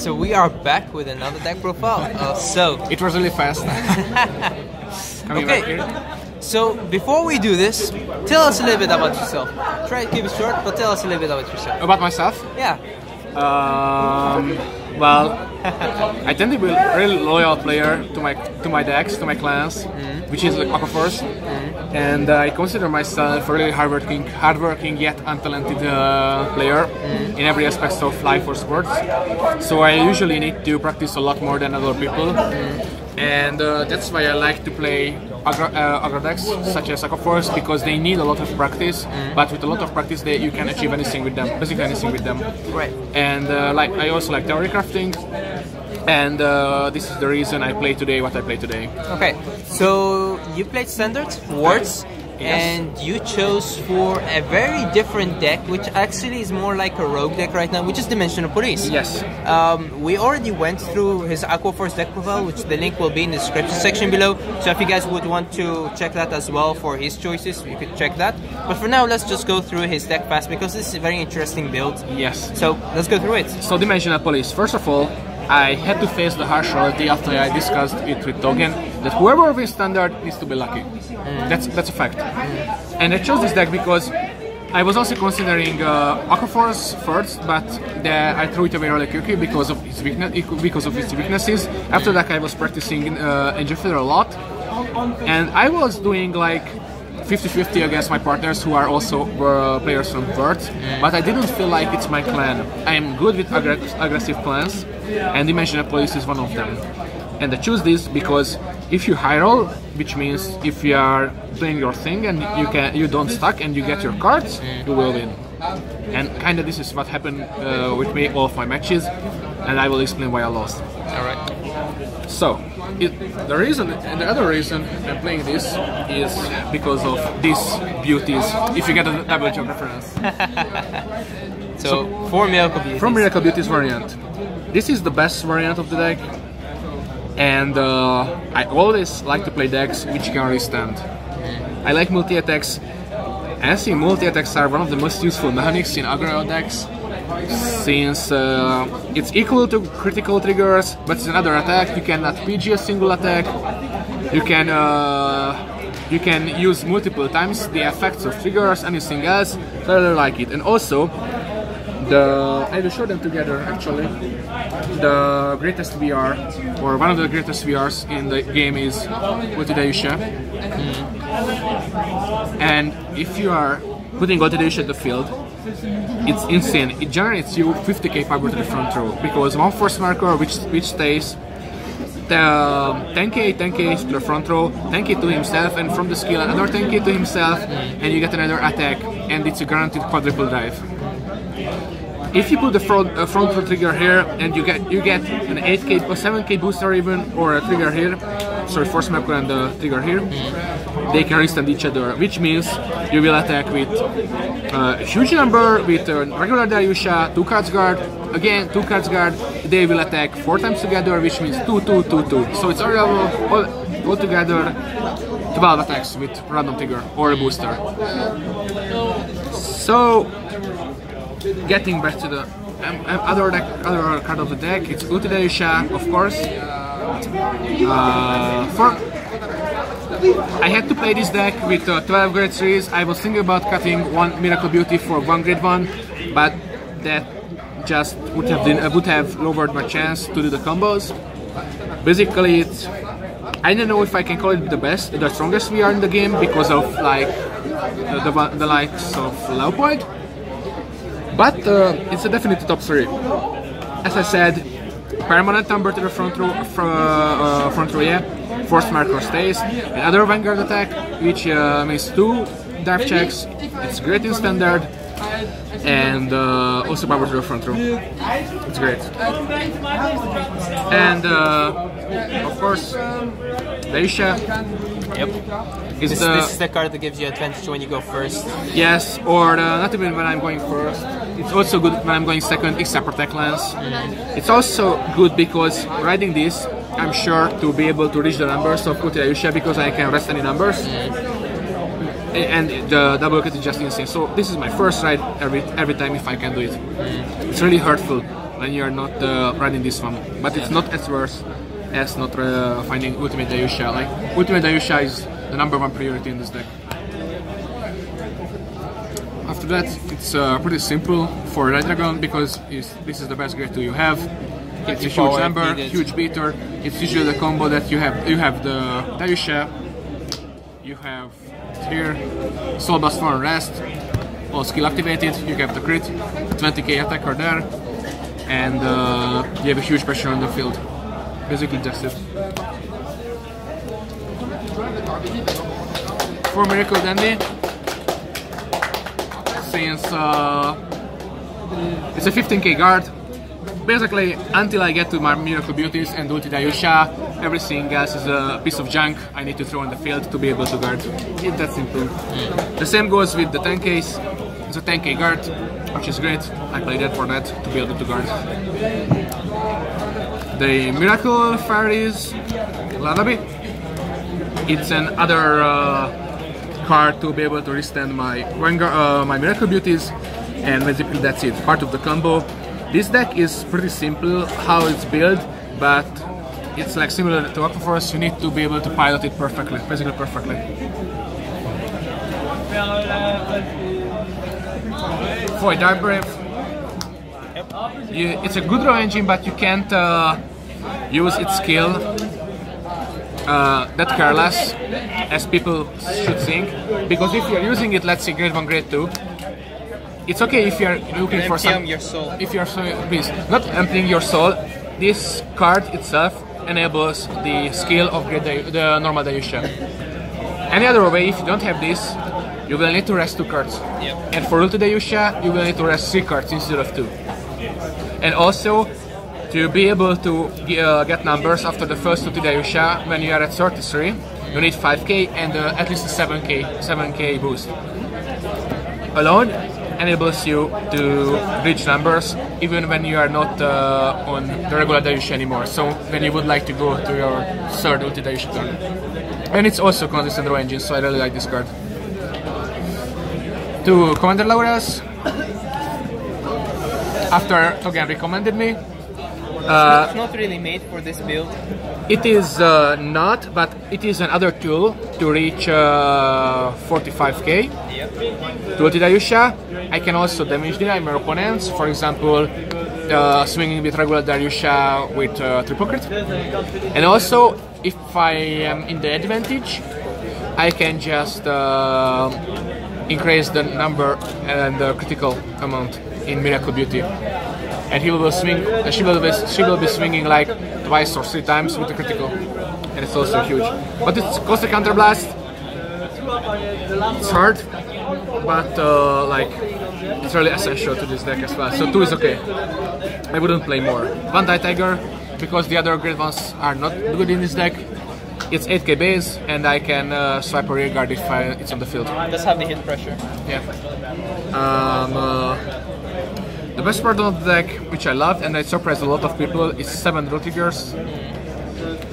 so we are back with another deck profile. It was really fast. Okay, so before we do this, tell us a little bit about yourself. Try to keep it short, but tell us a little bit about yourself. About myself? Yeah. Well, I tend to be a really loyal player to my decks, to my clans, which is Aqua Force, and I consider myself a really hardworking yet untalented player in every aspect of life or sports. So I usually need to practice a lot more than other people, and that's why I like to play aggro decks such as Aqua Force, because they need a lot of practice, but with a lot of practice you can achieve anything with them, basically anything with them. Right. And I also like theory crafting, and this is the reason I play today what I play today. Okay, so you played Standards, Words, yes. And you chose for a very different deck, which actually is more like a rogue deck right now, which is Dimensional Police. Yes. We already went through his Aqua Force deck profile, which the link will be in the description section below. So if you guys would want to check that as well for his choices, you could check that. But for now, let's just go through his deck fast, because this is a very interesting build. Yes. So let's go through it. So Dimensional Police. First of all, I had to face the harsh reality after I discussed it with Togen that whoever wins Standard needs to be lucky. That's a fact. And I chose this deck because I was also considering Aqua Force first, but I threw it away really quickly because of its weaknesses. After that, I was practicing Angel Feather a lot, and I was doing like 50-50 against my partners who are also players from Words, but I didn't feel like it's my clan. I am good with aggressive clans, and Dimensional Police is one of them. And I choose this because if you high roll, which means if you are doing your thing and you don't stack and you get your cards, you will win. And kinda this is what happened with me all of my matches, and I will explain why I lost. Alright. So, the other reason I'm playing this is because of these beauties, if you get a double joke reference. So, 4 Miracle Beauties. From Miracle Beauties variant. This is the best variant of the deck, and I always like to play decks which can restant. I like multi-attacks, and I think multi-attacks are one of the most useful mechanics in aggro decks, since it's equal to critical triggers, but it's another attack. You cannot PG a single attack. You can use multiple times the effects of triggers, anything else. So I really like it. And also, I will show them together actually. The greatest VR, or one of the greatest VRs in the game, is Ultidaisha. And if you are putting Ultidaisha at the field, it's insane. It generates you 50k power to the front row, because one force marker which stays 10k to the front row, 10k to himself, and from the skill another 10k to himself, and you get another attack, and it's a guaranteed quadruple dive. If you put the front row trigger here, and you get an 8k or 7k booster even, or a trigger here, sorry, force marker and the trigger here, they can restant each other, which means you will attack with a huge number with a regular Dariusha, 2 cards guard, again 2 cards guard, they will attack 4 times together, which means 2, 2, 2, 2. So it's all together 12 attacks with random trigger or a booster. So, getting back to the other card of the deck, it's Ultidaisha, of course. I had to play this deck with 12 grade series. I was thinking about cutting 1 Miracle Beauty for 1 grade 1, but that just would have lowered my chance to do the combos. Basically, I don't know if I can call it the strongest VR in the game, because of like the likes of Leopold. But it's a definite top 3. As I said, permanent number to the front row, yeah. Force marker stays. Another Vanguard attack, which makes 2 dive checks. It's great in Standard, and also power to the front row. It's great. And of course, Daisha. Yep. This is the card that gives you advantage when you go first. Yes, or not even when I'm going first. It's also good when I'm going second, except Protect Lance. It's also good because riding this, I'm sure to be able to reach the numbers of Ultidaisha, because I can rest any numbers. And the double cut is just insane. So this is my first ride every time if I can do it. It's really hurtful. when you are not running this one. But it's not as worse as not finding Ultimate Dayusha. Like, Ultimate Dayusha is the #1 priority in this deck. After that, it's pretty simple for Red Dragon because this is the best grade 2 you have. It's a huge number, huge beater. It's usually the combo that you have. You have the Dayusha, you have here Soul Blast for Rest, all skill activated. You have the crit, 20k attacker there, and you have a huge pressure on the field. Basically, just it. For Miracle Dandy, since it's a 15k guard, basically until I get to my Miracle Beauties and Ulti Dayusha, everything else is a piece of junk I need to throw on the field to be able to guard. It's that simple. The same goes with the 10ks. It's a 10k guard, which is great. I play that for that to be able to guard. The Miracle Fairies Lanabi. It's another card to be able to withstand my Vanguard, my Miracle Beauties, and basically that's it. Part of the combo. This deck is pretty simple how it's built, but it's like similar to Aquaforce. You need to be able to pilot it perfectly, basically perfectly. For Dark Brave, it's a good draw engine, but you can't use its skill that careless as people should think, because if you're using it, let's say grade 1, grade 2, it's okay if you're looking for some. Your soul. If you're please not emptying your soul. This card itself enables the skill of the normal Dayusha. Any other way, if you don't have this, you will need to rest 2 cards. Yep. And for Ulti Dayusha, you will need to rest 3 cards instead of 2. And also, to be able to get numbers after the first Ulti Dayusha, when you are at 33, you need 5k and at least a 7k boost. Alone enables you to reach numbers even when you are not on the regular Dayusha anymore. So when you would like to go to your 3rd Ulti Dayusha turn. And it's also consistent draw engine, so I really like this card. To Commander Laurels, after Togen recommended me. It's not really made for this build. It is not, but it is another tool to reach 45k. Yep. To Ulti Dayusha, I can also damage deny my opponents, for example, swinging with regular Dayusha with triple crit. And also, if I am in the advantage, I can just increase the number and the critical amount in Miracle Beauty. And he will swing. She will be swinging like twice or 3 times with the critical, and it's also huge. But it's cost a counter blast. It's hard, but like it's really essential to this deck as well. So 2 is okay. I wouldn't play more. One Die Tiger, because the other great ones are not good in this deck. It's 8k base, and I can swipe a rear guard if it's on the field. It does have the hit pressure. Yeah. The best part of the deck, which I loved and I surprised a lot of people, is 7 draw triggers.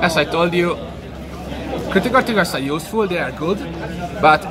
As I told you, critical triggers are useful, they are good, but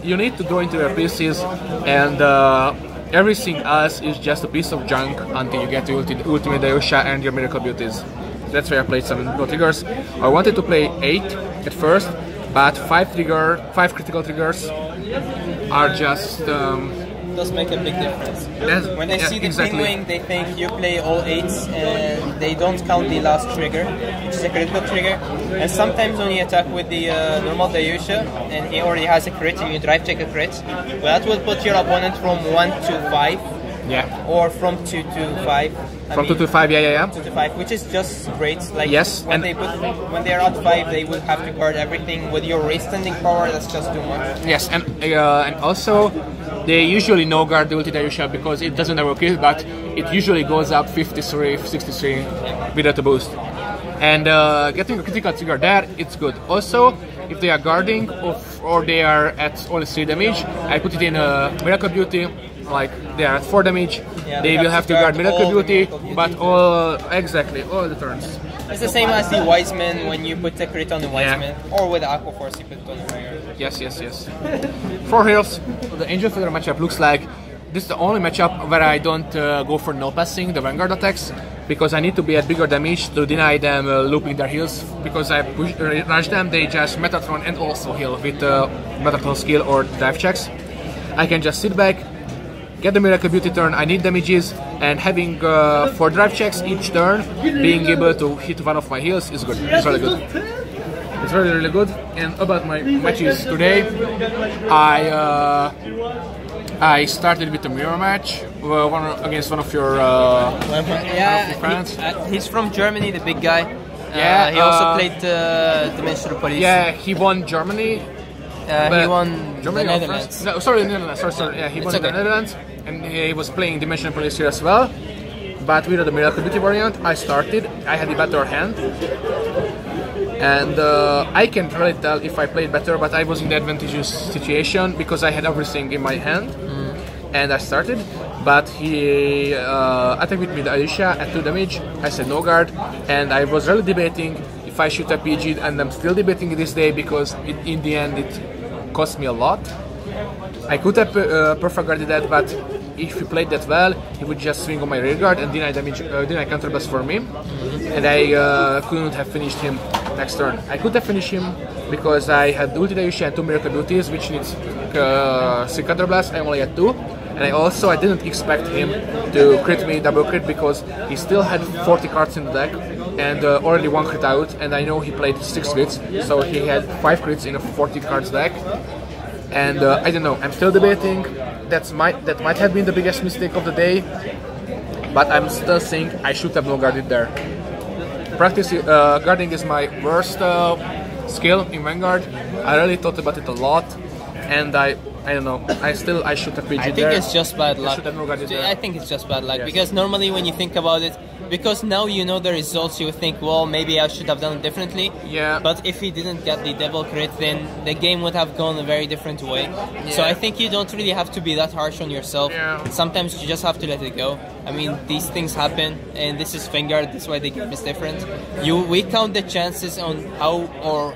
you need to draw into your pieces, and everything else is just a piece of junk until you get to Ultimate Dayusha and your Miracle Beauties. That's why I played 7 draw triggers. I wanted to play 8 at first, but 5 critical triggers are just does make a big difference. When they see the exactly. Pinwing, they think you play all 8s and they don't count the last trigger, which is a critical trigger. And sometimes when you attack with the normal Dayusha and he already has a crit and you drive check a crit, well, that will put your opponent from 1 to 5. Yeah. Or from 2 to 5. From 2 to 5, yeah. 2 to 5, which is just great. Like, yes, when they are at 5, they will have to guard everything. With your race standing power, that's just too much. Yes, and also they usually no guard the Ulti Dayusha because it doesn't ever kill, but it usually goes up 53, 63 without a boost. And getting a critical trigger there, it's good. Also, if they are guarding or they are at only 3 damage, I put it in a Miracle Beauty. Like they are at 4 damage, yeah, they will have to guard Miracle Beauty, but all the turns. It's the same as the Wiseman when you put a crit on the Wiseman, or with the Aquaforce you put it on the fire. Yes. For heroes, the Angel Feather matchup looks like this is the only matchup where I don't go for no passing the Vanguard attacks, because I need to be at bigger damage to deny them looping their heals. Because I rush them, they just Metatron and also heal with Metatron skill or dive checks. I can just sit back, get the Miracle Beauty turn, I need damages, and having 4 drive checks each turn, being able to hit one of my heals is good. It's really good. It's really good. And about my matches today, I started with a mirror match against one of your friends. He's from Germany, the big guy. He also played Dimensional Police. Yeah, he won Germany. He won Germany the Netherlands. No, sorry, the Netherlands. Sorry. Yeah, he won the Netherlands, and he was playing Dimensional Police here as well. But with the Miracle Beauty variant, I started. I had a better hand. And I can't really tell if I played better, but I was in the advantageous situation because I had everything in my hand, and I started. But he attacked with me the Alicia at 2 damage. I said no guard, and I was really debating if I should have PG'd, and I'm still debating this day because in the end it cost me a lot. I could have perfect guarded that, but if he played that well, he would just swing on my rear guard and deny damage, deny counterblast for me, and I couldn't have finished him next turn. I could have finished him because I had ulti Ayusha and 2 Miracle Beauties, which needs 3 counterblast. I only had 2, and I didn't expect him to crit me double crit because he still had 40 cards in the deck and already 1 crit out, and I know he played 6 crits, so he had 5 crits in a 40 cards deck. And I don't know, I'm still debating. That might have been the biggest mistake of the day, but I'm still saying I should have no guarded there. Practice guarding is my worst skill in Vanguard. I really thought about it a lot, and I don't know. I should have PG'd there. I think it's just bad luck. I think it's just bad luck, yes. Because normally when you think about it, because now you know the results, you think, well, maybe I should have done it differently. Yeah. But if he didn't get the double crit, then the game would have gone a very different way. Yeah. So I think you don't really have to be that harsh on yourself. Yeah. Sometimes you just have to let it go. I mean, these things happen, and this is Vanguard. That's why the game is different. We count the chances on how or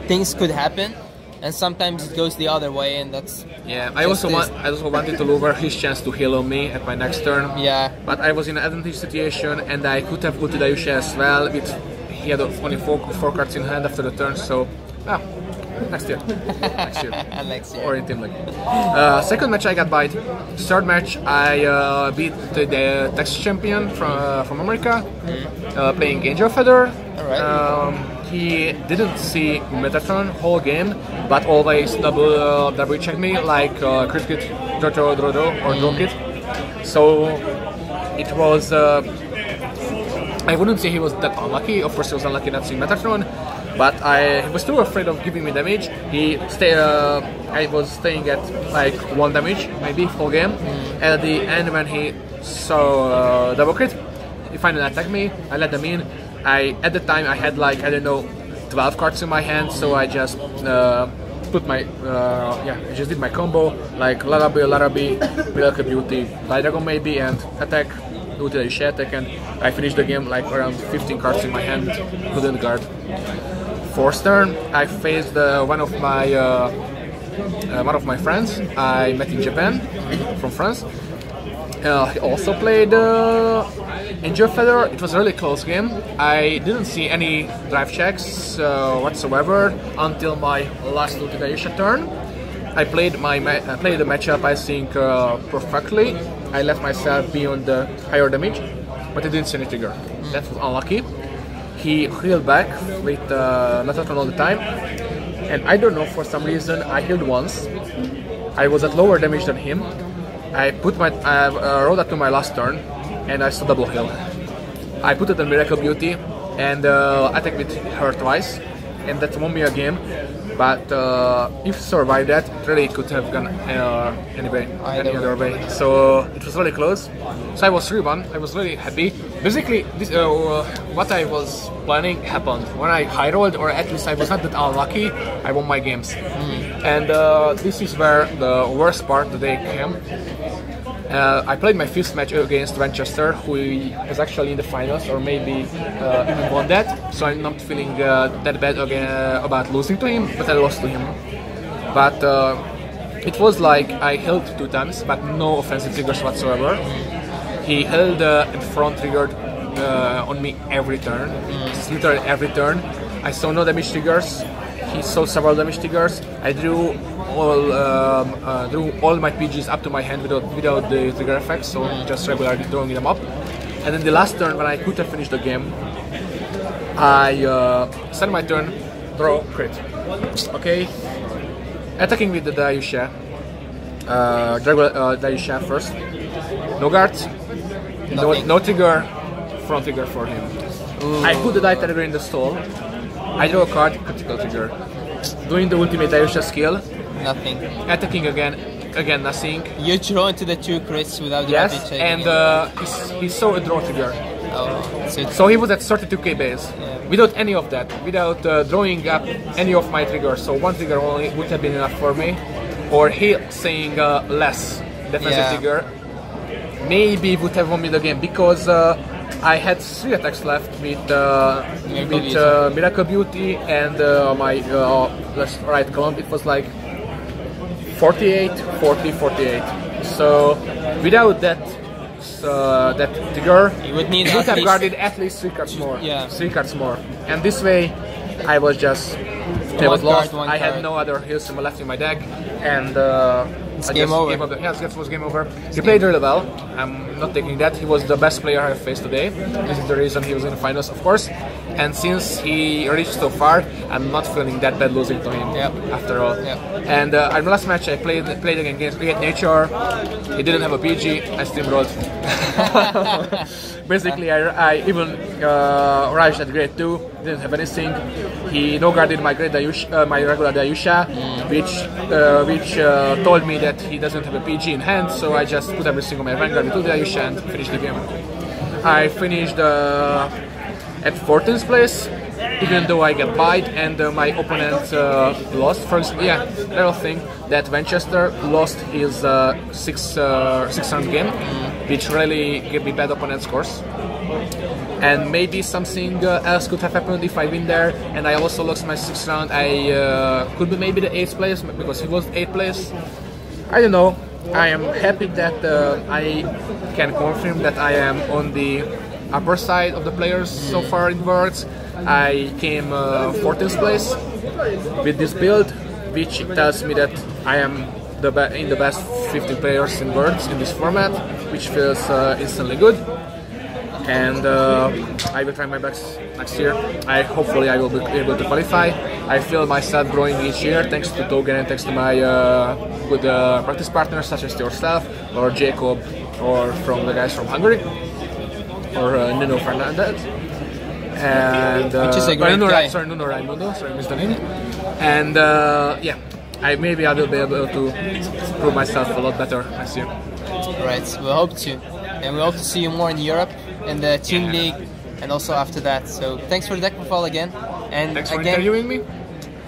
things could happen. And sometimes it goes the other way, and that's... Yeah, I also wanted to lower his chance to heal on me at my next turn. Yeah. But I was in an advantage situation, and I could have ulted Ayusha as well. He had only 4 cards in hand after the turn, so... next year. Next year. Next year. Or in Team League. Second match I got bite. Third match I beat the Texas champion from America, playing Angel Feather. Alright. He didn't see Metatron whole game, but always double check me like crit kit, draw kit. So it was. I wouldn't say he was that unlucky. Of course, he was unlucky not seeing Metatron, but I was too afraid of giving me damage. I was staying at like 1 damage, maybe full game. At the end, when he saw double crit, he finally attacked me. I let them in. At the time I had like, I don't know, 12 cards in my hand, so I just put my I just did my combo like Larabi, Miracle Beauty, Light Dragon maybe, and attack, ulti Ayusha attack, and I finished the game like around 15 cards in my hand, couldn't guard. Fourth turn I faced one of my friends I met in Japan, from France. He also played Angel Feather. It was a really close game. I didn't see any drive checks whatsoever until my last ulti Ayusha turn. I played the matchup, I think, perfectly. I left myself beyond the higher damage, but I didn't see any trigger. That was unlucky. He healed back with Metatron all the time, and I don't know, for some reason I healed once. I was at lower damage than him. I rolled that to my last turn, and I saw double heal. I put it on Miracle Beauty and attacked with her twice, and that won me a game. But if survived that, it really could have gone any other way. So it was really close. So I was 3-1. I was really happy. Basically, this, what I was planning happened. When I high rolled, or at least I was not that unlucky, I won my games. And this is where the worst part of the day came. I played my 5th match against Manchester, who is actually in the finals, or maybe even won that. So I'm not feeling that bad again about losing to him, but I lost to him. But it was like I held 2 times, but no offensive triggers whatsoever. He held and front triggered on me every turn, literally every turn. I saw no damage triggers. He saw several damage triggers. I drew all my PGs up to my hand without the trigger effects, so just regularly throwing them up. And then the last turn, when I could have finished the game, I sent my turn, draw, crit. Okay, attacking with the Dayusha, Dayusha first. No guards, no trigger, front trigger for him. Ooh. I put the die trigger in the stall. I draw a card, critical trigger. Doing the ultimate Dayusha skill. Nothing. Attacking again nothing. You draw into the 2 crits without the yes, and he saw a draw trigger. Oh, so he was at 32k base. Yeah. Without any of that, without drawing up any of my triggers. So 1 trigger only would have been enough for me. Or he saying less defensive trigger. Maybe would have won me the game, because I had 3 attacks left with Miracle Beauty and my left right column. It was like 48, 40, 48. So without that trigger, you would need have guarded at least 3 cards more. Yeah. 3 cards more. And this way, I was just lost. I had no other heals left in my deck, and it's game over. Yes, it was game over. He played really well. I'm not taking that. He was the best player I have faced today. This is the reason he was in the finals, of course. And since he reached so far, I'm not feeling that bad losing to him after all. And in the last match I played against Create Nature. He didn't have a PG. I steamrolled. Basically, I even Raj at grade 2, didn't have anything. He no guarded my my regular Dayusha, which told me that he doesn't have a PG in hand. So I just put everything on my Vanguard with Dayusha and finished the game. I finished at 14th place, even though I get bite and my opponent lost. For example, another thing, that Manchester lost his 6th game, which really gave me bad opponent scores. And maybe something else could have happened if I win there, and I also lost my 6th round. I could be maybe the 8th place, because he was 8th place. I don't know. I am happy that I can confirm that I am on the upper side of the players so far in Worlds. I came 14th place with this build, which tells me that I am in the best 15 players in Worlds in this format, which feels instantly good. And I will try my best next year. Hopefully I will be able to qualify. I feel myself growing each year thanks to Togen and thanks to my good practice partners such as yourself or Jacob or from the guys from Hungary or Nuno Fernandez. And which is a great guy. Nuno Raimundo, sorry, I missed the name. And maybe I will be able to prove myself a lot better next year. Right, we hope to. And we hope to see you more in Europe, in the Team League, and also after that. So thanks for the deck profile again. And thanks for interviewing me.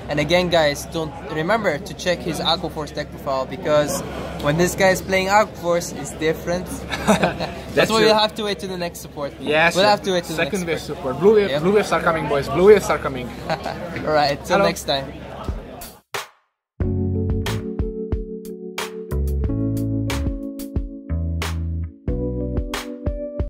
And again, guys, don't remember to check his Aquaforce deck profile, because when this guy is playing Aquaforce, it's different. That's why we'll have to wait to the next support. Yes, we'll have to wait to the second next wave support. Blue waves are coming, boys. Blue waves are coming. Alright, till next time.